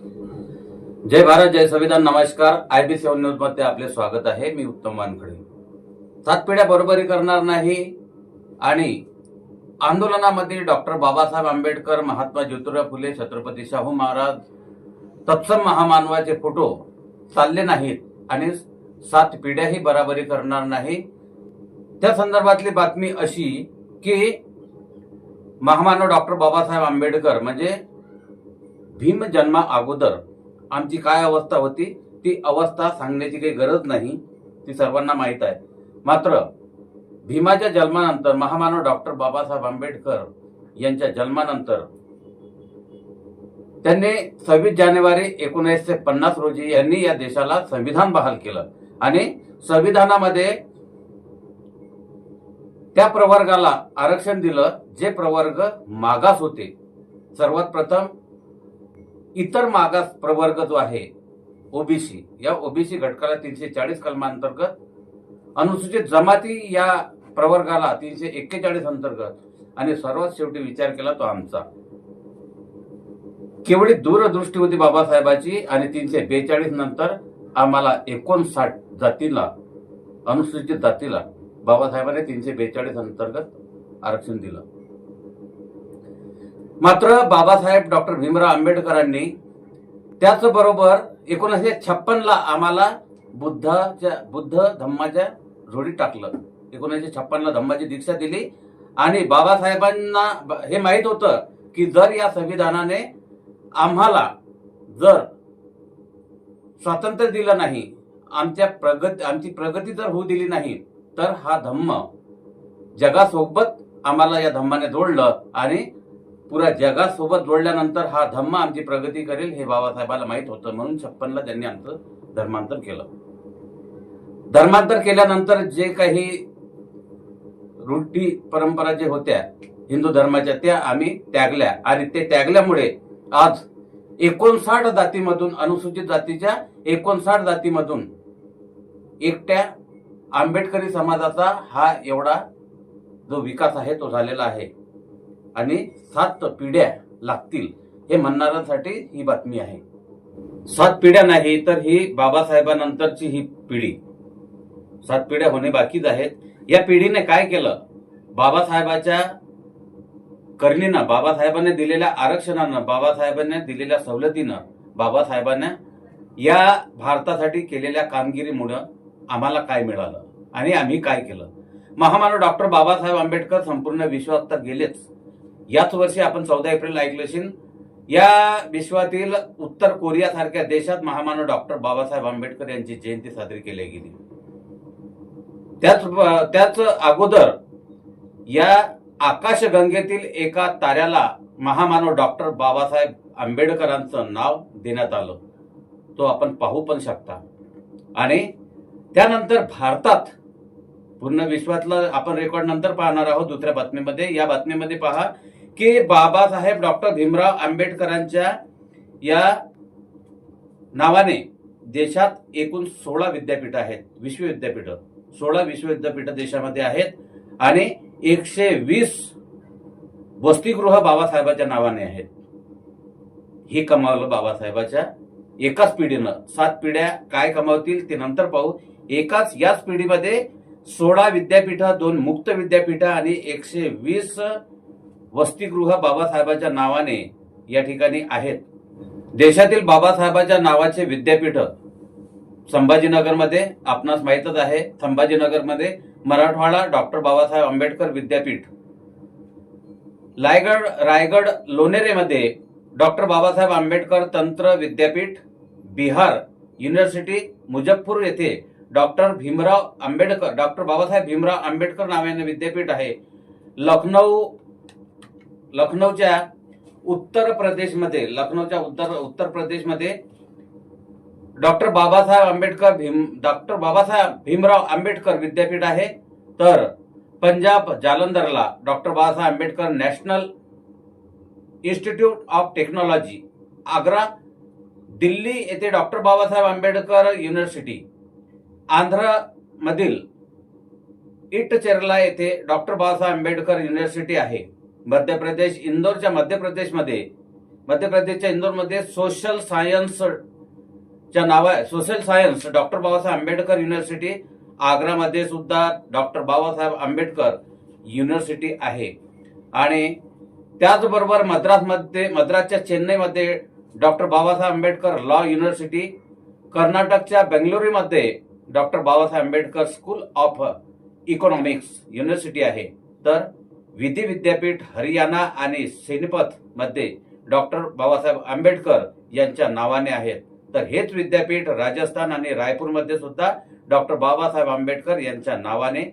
जय भारत, जय संविधान. नमस्कार. IB7 news मध्ये आपले स्वागत आहे. मी उत्तम वानखडे. 7 पिढ्या बरोबरी करणार नाही आणि आंदोलनामध्ये डॉक्टर बाबासाहेब आंबेडकर, महात्मा ज्योतिराव फुले, छत्रपती शाहू महाराज, तत्सम महामानवाचे फोटो चालले नाहीत आणि 7 पिढ्याही बरोबरी करणार नाही. त्या संदर्भातली बातमी अशी की महामानव डॉक्टर बाबासाहेब आंबेडकर म्हणजे भीम जन्मा अगोदर आमची काय अवस्था होती ती अवस्था सांगण्याची काही गरज नाही, ती सर्वांना माहीत आहे. मात्र भीमाच्या जन्मानंतर महामानव डॉक्टर बाबासाहेब आंबेडकर यांच्या जन्मानंतर त्यांनी 26 जानेवारी 1950 रोजी यांनी या देशाला संविधान बहाल केलं आणि संविधानामध्ये त्या प्रवर्गाला आरक्षण दिलं जे प्रवर्ग मागास होते. सर्वात प्रथम इतर मागास प्रवर्ग जो आहे ओबीसी, या ओबीसी घटकाला 340 कलमांतर्गत, अनुसूचित जमाती या प्रवर्गाला 341 अंतर्गत आणि सर्वात शेवटी विचार केला तो आमचा. केवढी दूरदृष्टी होती बाबासाहेबाची आणि 342 नंतर आम्हाला 59 जातीला, अनुसूचित जातीला बाबासाहेबांनी 342 अंतर्गत आरक्षण दिलं. मात्र बाबासाहेब डॉक्टर भीमराव आंबेडकरांनी त्याचबरोबर 1956 ला आम्हाला बुद्ध धम्माच्या जोडीत टाकलं. 1956 ला धम्माची दीक्षा दिली आणि बाबासाहेबांना हे माहित होतं की जर या संविधानाने आम्हाला जर स्वातंत्र्य दिलं नाही, आमची प्रगती जर होऊ दिली नाही, तर हा धम्म जगासोबत आम्हाला या धम्माने जोडलं आणि पुरा जगासोबत जोडल्यानंतर हा धम्म आमची प्रगती करेल हे बाबासाहेबाला माहित होतं. म्हणून 56 ला त्यांनी आमचं धर्मांतर केलं. धर्मांतर केल्यानंतर जे काही रूढी परंपरा जे होत्या हिंदू धर्माच्या त्या आम्ही त्यागल्या आणि ते त्यागल्यामुळे आज 59 जातीमधून, अनुसूचित जातीच्या 59 जातीमधून एकट्या आंबेडकरी समाजाचा हा एवढा जो विकास आहे तो झालेला आहे आणि 7 पिढ्या लागतील हे म्हणणाऱ्यांसाठी ही बातमी आहे. 7 पिढ्या नाही तर ही बाबासाहेबांनंतरची ही पिढी, 7 पिढ्या होणे बाकीच आहेत. या पिढीने काय केलं? बाबासाहेबाच्या करणीनं, बाबासाहेबांनी दिलेल्या आरक्षणानं, बाबासाहेबांनी दिलेल्या सवलतीनं, बाबासाहेबांना या भारतासाठी केलेल्या कामगिरीमुळे आम्हाला काय मिळालं आणि आम्ही काय केलं? महामानव डॉक्टर बाबासाहेब आंबेडकर संपूर्ण विश्वात तर गेलेच. याच वर्षी आपण 14 एप्रिल ऐकलं असेल, या विश्वातील उत्तर कोरिया सारख्या देशात महामानव डॉक्टर बाबासाहेब आंबेडकर यांची जयंती साजरी केली गेली. त्याच अगोदर या आकाशगंगेतील एका ताऱ्याला महामानव डॉक्टर बाबासाहेब आंबेडकरांचं नाव देण्यात आलं. तो आपण पाहू पण शकता. आणि त्यानंतर भारतात, पूर्ण विश्वातलं आपण रेकॉर्ड नंतर पाहणार आहोत दुसऱ्या बातमीमध्ये. या बातमीमध्ये पहा की बाबासाहेब डॉक्टर भीमराव आंबेडकरांच्या या नावाने देशात एकूण 16 विद्यापीठ आहेत, विश्वविद्यापीठ. 16 विश्वविद्यापीठ देशामध्ये आहेत आणि 120 वसतिगृह बाबासाहेबाच्या नावाने आहेत. हे कमावलं बाबासाहेबाच्या एकाच पिढीनं. 7 पिढ्या काय कमावतील ते नंतर पाहू. याच पिढीमध्ये 16 विद्यापीठ, 2 मुक्त विद्यापीठ आणि 120 वसतिगृह बाबासाहेबांच्या नावाने या ठिकाणी आहेत. देशातील बाबासाहेबांच्या नावाचे विद्यापीठ संभाजीनगरमध्ये आपणास माहीतच आहे. संभाजीनगरमध्ये मराठवाडा डॉक्टर बाबासाहेब आंबेडकर विद्यापीठ, रायगड लोणेरेमध्ये डॉक्टर बाबासाहेब आंबेडकर तंत्र विद्यापीठ, बिहार युनिव्हर्सिटी मुजफ्फर येथे डॉक्टर बाबासाहेब भीमराव आंबेडकर नावाने विद्यापीठ आहे. लखनौच्या उत्तर प्रदेशमध्ये डॉक्टर बाबासाहेब भीमराव आंबेडकर विद्यापीठ आहे. तर पंजाब जालंधरला doctor Babasaheb Ambedkar national institute of technology, Agra, Delhi येथे डॉक्टर बाबासाहेब आंबेडकर युनिव्हर्सिटी, आंध्र मधील इटचेरला येथे डॉक्टर बाबासाहेब आंबेडकर युनिव्हर्सिटी आहे. मध्य प्रदेश, इंदोरच्या मध्य प्रदेशमध्ये मध्य प्रदेशच्या इंदोरमध्ये सोशल सायन्सच्या social science doctor Babasaheb Ambedkar university, आग्रामध्ये सुद्धा डॉक्टर बाबासाहेब आंबेडकर युनिव्हर्सिटी आहे. आणि त्याचबरोबर मद्रासच्या चेन्नईमध्ये doctor Babasaheb Ambedkar law university, कर्नाटकच्या बेंगलुरूमध्ये doctor Babasaheb Ambedkar school of economics university आहे. तर विधी विद्यापीठ हरियाणा आणि सोनीपत मध्ये डॉक्टर बाबासाहेब आंबेडकर यांच्या नावाने आहेत. तर हेच विद्यापीठ राजस्थान आणि रायपूरमध्ये सुद्धा डॉक्टर बाबासाहेब आंबेडकर यांच्या नावाने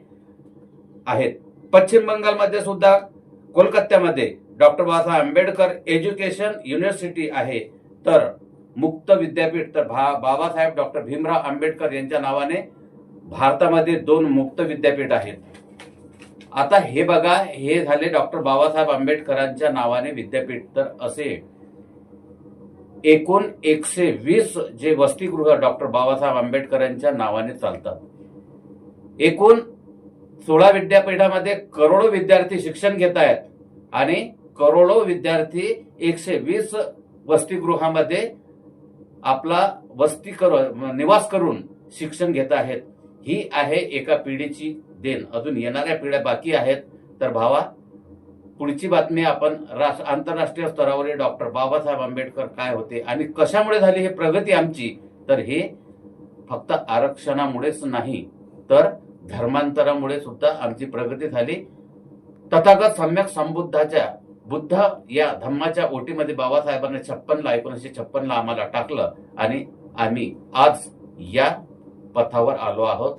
आहेत. पश्चिम बंगालमध्ये सुद्धा कोलकात्यामध्ये doctor Babasaheb Ambedkar education university आहे. तर मुक्त विद्यापीठ तर बाबासाहेब डॉक्टर भीमराव आंबेडकर यांच्या नावाने भारतामध्ये 2 मुक्त विद्यापीठ आहेत. आता हे बघा, हे झाले डॉक्टर बाबासाहेब आंबेडकरांच्या नावाने विद्यापीठ. तर असे एकूण 120 जे वसतिगृह डॉक्टर बाबासाहेब आंबेडकरांच्या नावाने चालतात. एकूण 16 विद्यापीठामध्ये करोडो विद्यार्थी शिक्षण घेत आहेत आणि करोडो विद्यार्थी 120 वसतिगृहामध्ये आपला निवास करून शिक्षण घेत आहेत. ही आहे एका पिढीची देण. अजून येणाऱ्या पिढ्या बाकी आहेत. तर भावा, पुढची बातमी आपण आंतरराष्ट्रीय स्तरावर डॉक्टर बाबासाहेब आंबेडकर काय होते आणि कशामुळे झाली हे प्रगती आमची. तर हे फक्त आरक्षणामुळेच नाही, तर धर्मांतरामुळे सुद्धा आमची प्रगती झाली. तथागत सम्यक संबुद्धाच्या बुद्ध या धम्माच्या ओटीमध्ये बाबासाहेबांनी 1956 आम्हाला टाकलं आणि आम्ही आज या पथावर आलो आहोत.